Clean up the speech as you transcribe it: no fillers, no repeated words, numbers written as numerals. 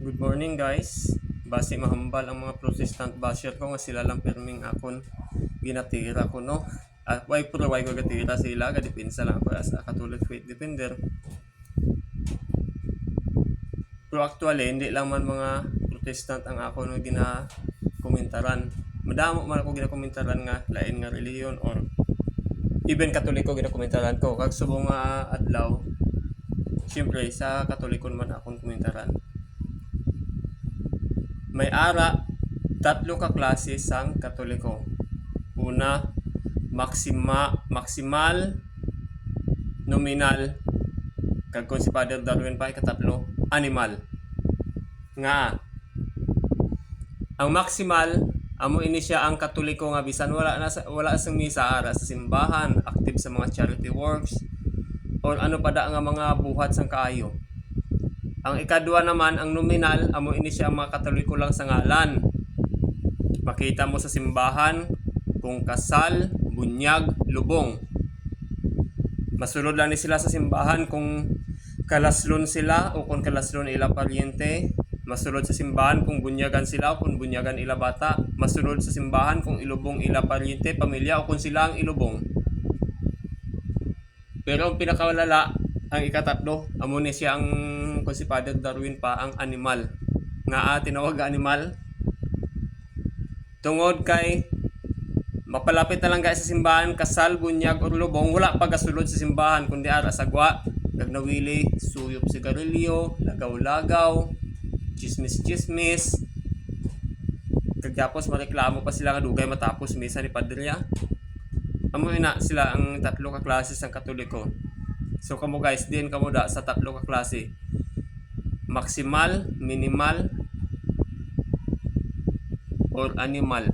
Good morning guys. Base mahambal ang mga Protestant basher ko nga sila lang perming akon ginatira ko no. At why pro why ko gatira sila gadipinsa lang ako as a Catholic faith defender. Pero actually hindi lang man mga Protestant ang ako no ginakomentaran. Madamo man ako ginakomentaran nga lain nga reliyon or even Katoliko ginakomentaran ko kag subong nga adlaw. Siyempre sa Katolikon man akong komentaran. May ara, tatlo ka klase sang Katoliko. Una, maksimal, nominal, kag kung si Father Darwin pa ikatatlo, animal. Nga, ang maksimal, amo ini siya ang Katoliko nga bisan wala sa misa ara sa simbahan, active sa mga charity works, or ano pa da nga mga buhat sang kaayo. Ang ikadua naman, ang nominal, amo ini siya mga Katoliko lang sa ngalan. Makita mo sa simbahan kung kasal, bunyag, lubong. Masulod lang ni sila sa simbahan kung kalaslon sila o kung kalaslon ila paryente. Masulod sa simbahan kung bunyagan sila o kung bunyagan ila bata. Masulod sa simbahan kung ilubong ila paryente, pamilya o kung sila ang ilubong. Pero ang pinakawalala, ang ikatatlo, amo ni siya ang kung si Father Darwin pa ang animal. Nga tinawag animal. Tungod kay mapalapit na lang guys sa simbahan, kasal, bunyag or lubong, wala pagasulod sa simbahan kundi ara sagwa, nagnawili, suyop sigarilyo, lagaw-lagaw, chismis-chismis. Kagapos mareklamo pa sila nga dugay matapos misa ni padrya. Amo ina sila ang tatlo ka klase sang Katoliko. So kamo guys, din kamo da sa tatlo ka klase. Maksimal, minimal, or animal.